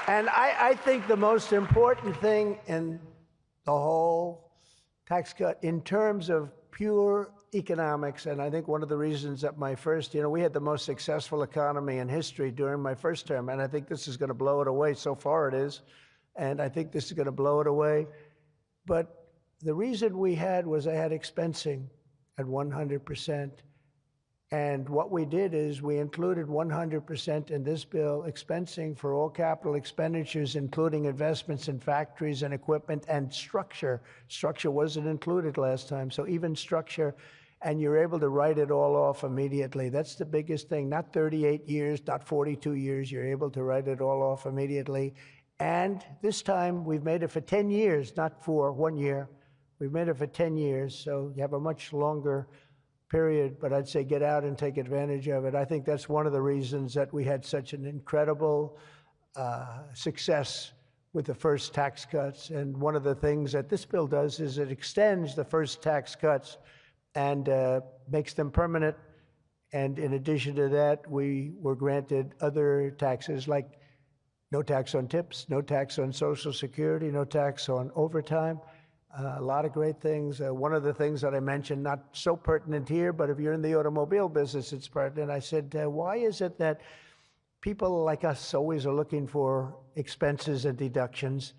And I think the most important thing in the whole tax cut in terms of pure economics, and I think one of the reasons that my first, we had the most successful economy in history during my first term, and I think this is going to blow it away. So far it is, and I think this is going to blow it away. But the reason we had was I had expensing at 100%. And what we did is we included 100% in this bill, expensing for all capital expenditures, including investments in factories and equipment and structure. Structure wasn't included last time, so even structure, and you're able to write it all off immediately. That's the biggest thing, not 38 years, not 42 years, you're able to write it all off immediately. And this time, we've made it for 10 years, not for 1 year. We've made it for 10 years, so you have a much longer period, but I'd say get out and take advantage of it. I think that's one of the reasons that we had such an incredible success with the first tax cuts. And one of the things that this bill does is it extends the first tax cuts and makes them permanent. And in addition to that, we were granted other taxes like no tax on tips, no tax on Social Security, no tax on overtime. A lot of great things. One of the things that I mentioned, not so pertinent here, but if you're in the automobile business, it's pertinent. I said, why is it that people like us always are looking for expenses and deductions,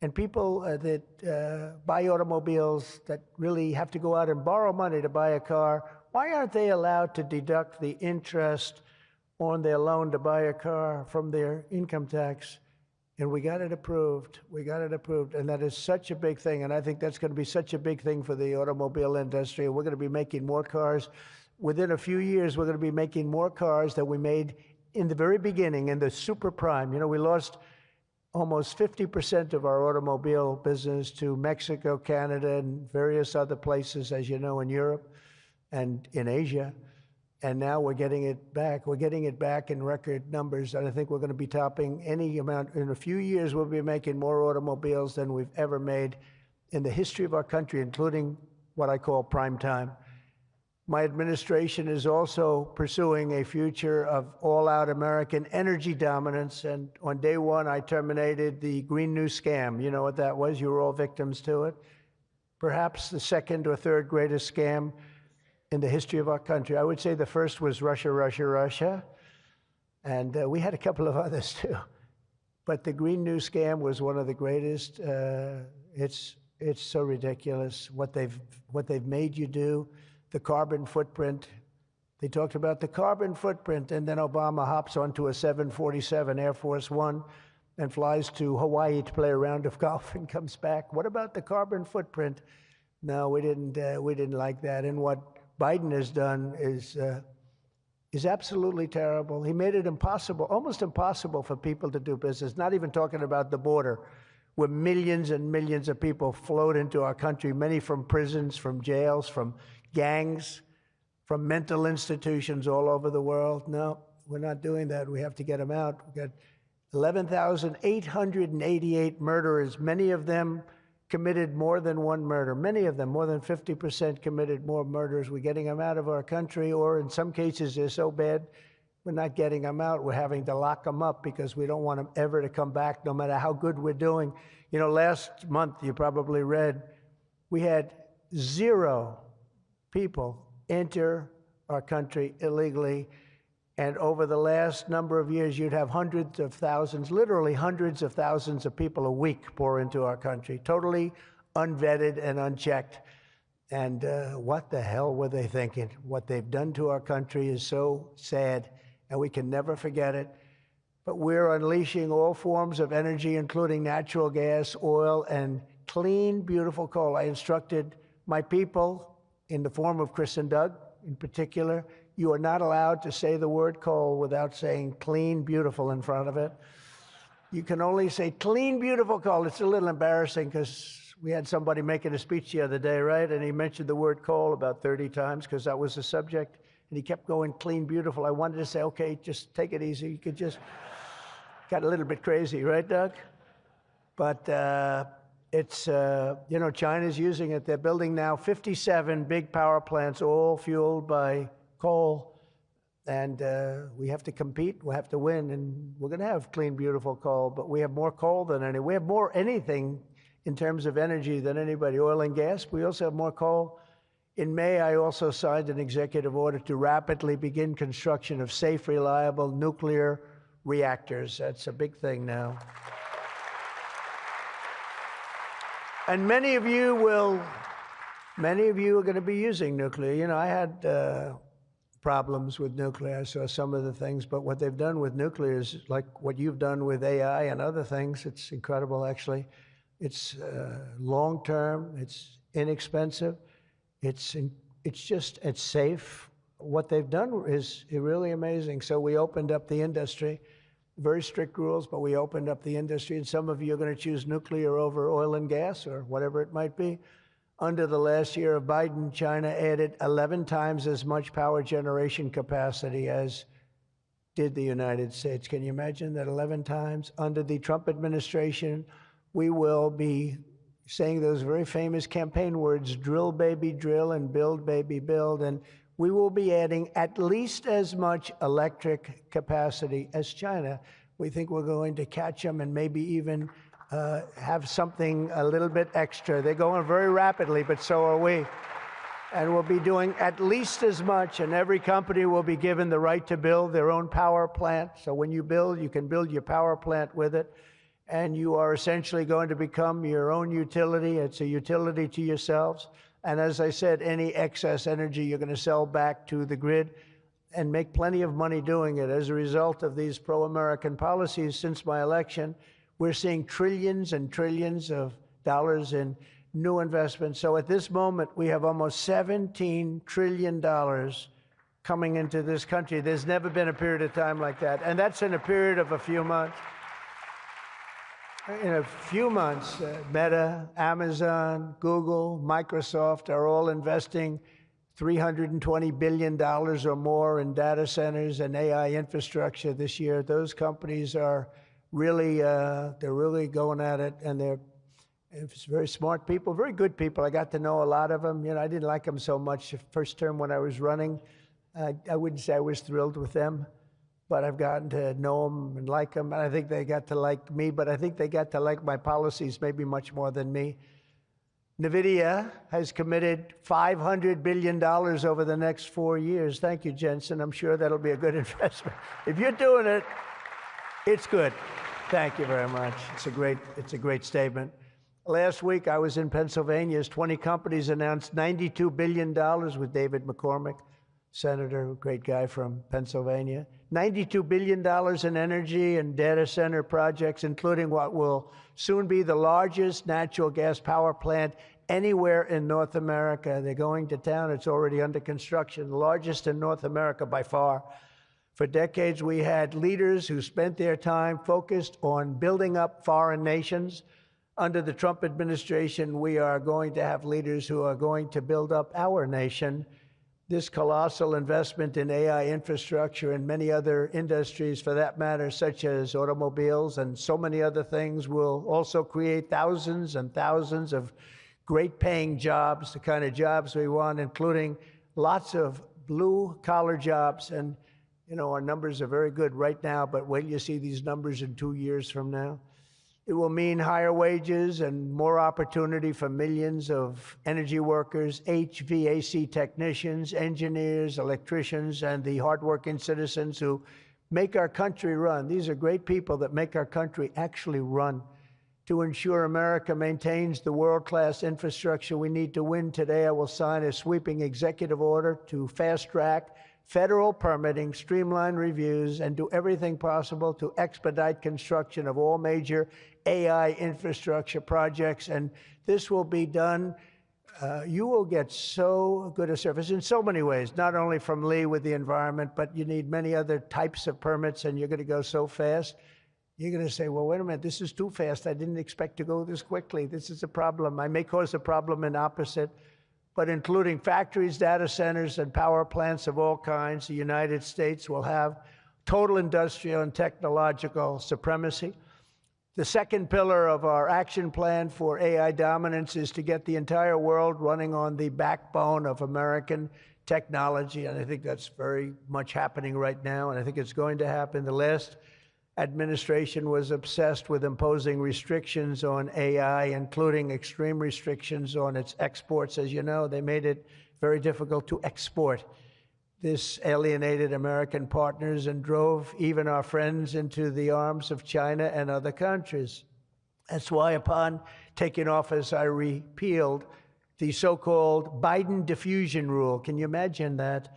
and people that buy automobiles that really have to go out and borrow money to buy a car, why aren't they allowed to deduct the interest on their loan to buy a car from their income tax? And we got it approved. We got it approved. And that is such a big thing. And I think that's going to be such a big thing for the automobile industry. We're going to be making more cars. Within a few years, we're going to be making more cars than we made in the very beginning, in the super prime. We lost almost 50% of our automobile business to Mexico, Canada, and various other places, as you know, in Europe and in Asia. And now we're getting it back. We're getting it back in record numbers. And I think we're going to be topping any amount. In a few years, we'll be making more automobiles than we've ever made in the history of our country, including what I call prime time. My administration is also pursuing a future of all-out American energy dominance. And on day one, I terminated the Green New Scam. You know what that was? You were all victims to it. Perhaps the second or third greatest scam in the history of our country. I would say the first was Russia, Russia, Russia. And we had a couple of others too. But the Green New Scam was one of the greatest. It's so ridiculous what they've made you do. The carbon footprint. They talked about the carbon footprint, and then Obama hops onto a 747 Air Force One and flies to Hawaii to play a round of golf and comes back. What about the carbon footprint? No, we didn't like that. And what Biden has done is absolutely terrible. He made it impossible, almost impossible for people to do business, not even talking about the border, where millions and millions of people flowed into our country, many from prisons, from jails, from gangs, from mental institutions all over the world. No, we're not doing that. We have to get them out. We've got 11,888 murderers, many of them committed more than one murder. Many of them, more than 50%, committed more murders. We're getting them out of our country, or in some cases, they're so bad, we're not getting them out. We're having to lock them up because we don't want them ever to come back, no matter how good we're doing. Last month, you probably read, we had 0 people enter our country illegally. And over the last number of years, you'd have hundreds of thousands, literally hundreds of thousands of people a week pour into our country, totally unvetted and unchecked. And what the hell were they thinking? What they've done to our country is so sad, and we can never forget it. But we're unleashing all forms of energy, including natural gas, oil, and clean, beautiful coal. I instructed my people, in the form of Chris and Doug in particular, you are not allowed to say the word coal without saying clean, beautiful in front of it. You can only say clean, beautiful coal. It's a little embarrassing because we had somebody making a speech the other day, right? And he mentioned the word coal about 30 times because that was the subject. And he kept going clean, beautiful. I wanted to say, okay, just take it easy. You could just, got a little bit crazy, right, Doug? But it's, China's using it. They're building now 57 big power plants, all fueled by coal. And we have to compete, we have to win, and we're going to have clean, beautiful coal, but we have more coal than any. We have more anything in terms of energy than anybody, oil and gas. We also have more coal. In May, I also signed an executive order to rapidly begin construction of safe, reliable nuclear reactors. That's a big thing now. And many of you are going to be using nuclear. You know, I had problems with nuclear. I saw some of the things, but what they've done with nuclear is like what you've done with AI and other things. It's incredible, actually. It's long-term, it's inexpensive, it's safe. What they've done is really amazing. So we opened up the industry, very strict rules, but we opened up the industry, and some of you are going to choose nuclear over oil and gas or whatever it might be. Under the last year of Biden, China added 11 times as much power generation capacity as did the United States. Can you imagine that 11 times? Under the Trump administration, we will be saying those very famous campaign words, drill, baby, drill, and build, baby, build. And we will be adding at least as much electric capacity as China. We think we're going to catch them and maybe even have something a little bit extra. They're going very rapidly, but so are we. And we'll be doing at least as much, and every company will be given the right to build their own power plant. So when you build, you can build your power plant with it, and you are essentially going to become your own utility. It's a utility to yourselves. And as I said, any excess energy you're going to sell back to the grid and make plenty of money doing it. As a result of these pro-American policies since my election, we're seeing trillions and trillions of dollars in new investments. So at this moment, we have almost $17 trillion coming into this country. There's never been a period of time like that. And that's in a period of a few months. In a few months, Meta, Amazon, Google, Microsoft are all investing $320 billion or more in data centers and AI infrastructure this year. Those companies are really, they're really going at it, and they're very smart people, very good people. I got to know a lot of them. You know, I didn't like them so much the first term when I was running. I wouldn't say I was thrilled with them, but I've gotten to know them and like them. And I think they got to like me, but I think they got to like my policies maybe much more than me. NVIDIA has committed $500 billion over the next 4 years. Thank you, Jensen. I'm sure that'll be a good investment. If you're doing it, it's good. Thank you very much. It's a great statement. Last week, I was in Pennsylvania as 20 companies announced $92 billion with David McCormick, senator, great guy from Pennsylvania. $92 billion in energy and data center projects, including what will soon be the largest natural gas power plant anywhere in North America. They're going to town. It's already under construction, the largest in North America by far. For decades, we had leaders who spent their time focused on building up foreign nations. Under the Trump administration, we are going to have leaders who are going to build up our nation. This colossal investment in AI infrastructure and many other industries, for that matter, such as automobiles and so many other things, will also create thousands and thousands of great-paying jobs, the kind of jobs we want, including lots of blue-collar jobs. And, you know, our numbers are very good right now, but wait till you see these numbers in 2 years from now. It will mean higher wages and more opportunity for millions of energy workers, HVAC technicians, engineers, electricians, and the hardworking citizens who make our country run. These are great people that make our country actually run. To ensure America maintains the world-class infrastructure we need to win today, I will sign a sweeping executive order to fast-track federal permitting, streamline reviews, and do everything possible to expedite construction of all major AI infrastructure projects. And this will be done. You will get so good a service in so many ways, not only from Lee with the environment, but you need many other types of permits, and you're going to go so fast. You're going to say, well, wait a minute, this is too fast. I didn't expect to go this quickly. This is a problem. I may cause a problem in opposite. But including factories, data centers, and power plants of all kinds, the United States will have total industrial and technological supremacy. The second pillar of our action plan for AI dominance is to get the entire world running on the backbone of American technology, and I think that's very much happening right now, and I think it's going to happen. The last administration was obsessed with imposing restrictions on AI, including extreme restrictions on its exports. As you know, they made it very difficult to export. This alienated American partners and drove even our friends into the arms of China and other countries. That's why upon taking office, I repealed the so-called Biden diffusion rule. Can you imagine that?